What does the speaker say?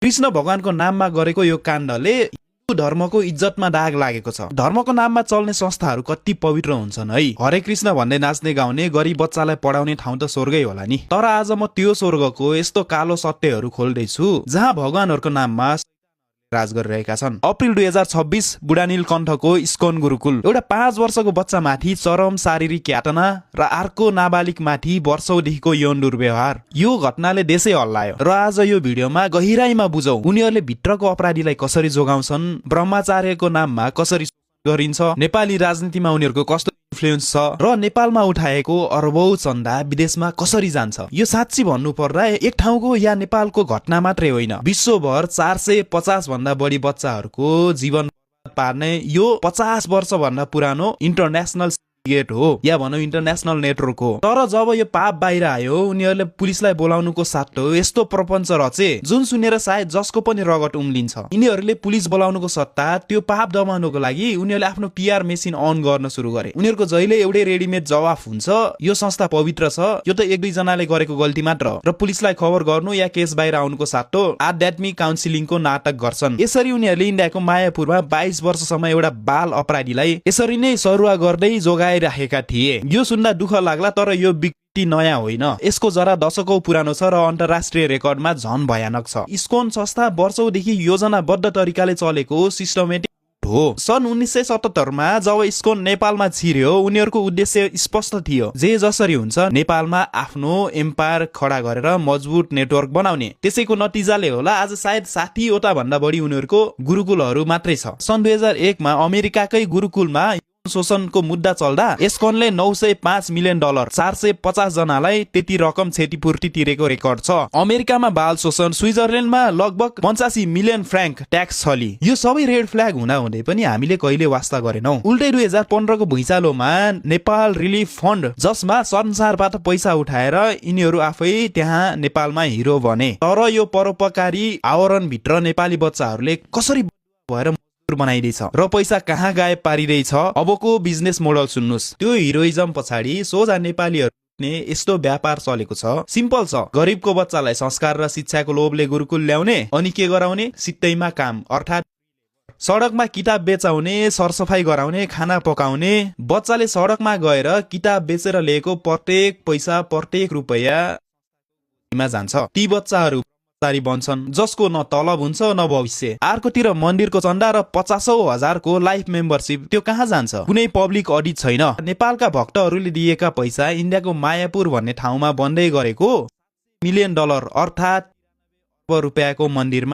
कृष्ण भगवानको नाममा गरेको यो काण्डले हिन्दू धर्मको इज्जतमा दाग लागेको छ। धर्मको नाममा चल्ने संस्थाहरू कति पवित्र हुन्छन् है। हरे कृष्ण भन्दै नाच्ने गाउने गरिब बच्चालाई पढाउने ठाउँ त स्वर्गै होला नि। तर आज म त्यो स्वर्गको यस्तो कालो सत्यहरू खोल्दैछु जहाँ भगवानहरूको नाममा राज गरिरहेका छन्। अप्रिल 2026 बुढानील कण्ठको इस्कन गुरुकुल एउटा 5 वर्षको बच्चा माथि चरम शारीरिक यातना र अर्को नाबालिग माथि वर्षौंदेखिको यौन दुर्व्यवहार। यो घटनाले देशै हल्लायो र आज यो भिडियोमा गहिराईमा बुझौं उनीहरूले भित्रको अपराधीलाई कसरी जोगाउँछन्, ब्रह्मचार्यको नाममा कसरी गरिन्छ, नेपाली राजनीतिमा उनीहरूको कस्तो इन्फ्लुएन्स छ र नेपालमा उठाएको अरबौं चन्दा विदेशमा कसरी जान्छ। यो साच्ची भन्नु पर्दा एक ठाउँको या नेपालको घटना मात्रै होइन, विश्वभर 450 भन्दा बढी बच्चाहरूको जीवन पार्ने यो 50 वर्ष भन्दा पुरानो इन्टरनेशनल गेट हो या भनौं इन्टरनेशनल नेटवर्क हो। तर जब यो पाप बाहिर आयो उनीहरूले पुलिसलाई बोलाउनुको साटो यस्तो प्रपञ्च रचे जुन सुनेर सायद जसको पनि रगत उम्लिन्छ। यिनीहरूले पुलिस बोलाउनुको सट्टा त्यो पाप दबाउनुको लागि उनीहरूले आफ्नो पिआर मेसिन अन गर्न सुरु गरे। उनीहरूको जहिले एउटै रेडिमेड जवाफ हुन्छ, यो संस्था पवित्र छ, यो त एक दुई जनाले गरेको गल्ती मात्र, र पुलिसलाई खबर गर्नु या केस बाहिर आउनुको साटो आध्यात्मिक काउन्सिलिङको नाटक गर्छन्। यसरी उनीहरूले इन्डियाको मायापुरमा 22 वर्षसम्म एउटा बाल अपराधीलाई यसरी नै सरुवा गर्दै जोगाइराखेका थिए। यो सुन्दा दुःख लाग्ला, तर यो व्यक्ति नयाँ होइन, यसको जरा दशकौं पुरानो छ र अन्तर्राष्ट्रिय रेकर्डमा झन भयानक छ। इस्कन संस्था वर्षौंदेखि योजनाबद्ध तरिकाले चलेको सिस्टमेटिक हो। सन् 1977 मा जब इस्कन नेपालमा छिर्यो उनीहरूको उद्देश्य स्पष्ट थियो, जे जसरी हुन्छ नेपालमा आफ्नो एम्पायर खडा गरेर मजबुत नेटवर्क बनाउने। त्यसैको नतिजाले होला आज सायद 60 वटा भन्दा बढी उनीहरूको गुरुकुलहरू मात्रै छ। सन् 2001 मा अमेरिकाकै गुरुकुलमा शोषणको मुद्दा चल्दा इस्कनले $905 मिलियन 450 जनालाई त्यति रकम क्षतिपूर्ति तिरेको रेकर्ड छ। अमेरिकामा बाल शोषण, स्विजरल्यान्डमा लगभग 85 मिलियन फ्र्याङ्क ट्याक्स छली। यो सबै रेड फ्ल्याग हुँदा हुँदै पनि हामीले कहिले वास्ता गरेनौं। उल्टै 2015 को भुइँचालोमा नेपाल रिलिफ फन्ड, जसमा संसारबाट पैसा उठाएर यिनीहरू आफै त्यहाँ नेपालमा हिरो बने। तर यो परोपकारी आवरण भित्र नेपाली बच्चाहरूले कसरी भएर बनाइदैछ र पैसा कहाँ गायब पारिरहेछ। अबको बिजनेस मोडल सुन्नुस्। त्यो हिरोइजम पछाडि सोझा नेपालीहरूले यस्तो व्यापार चलेको छ। सिम्पल छ, गरिबको बच्चालाई संस्कार र शिक्षाको लोभले गुरुकुल ल्याउने अनि के गराउने, सित्तैमा काम, अर्थात् सडकमा किताब बेचाउने, सरसफाई गराउने, खाना पकाउने। बच्चाले सडकमा गएर किताब बेचेर लिएको प्रत्येक पैसा, प्रत्येक रुपैयाँ जान्छ। ती बच्चाहरू बन्छन् जसको न तलब हुन्छ न भविष्य। अर्कोतिर मन्दिरको चन्दा र 50,000 को लाइफ मेम्बरशिप, त्यो कहाँ जान्छ? कुनै पब्लिक अडिट छैन। नेपालका भक्तहरूले दिएका पैसा इन्डियाको मायापुर भन्ने ठाउँमा बन्दै गरेको $1 मिलियन अर्थात् रुपैयाँको मन्दिरमा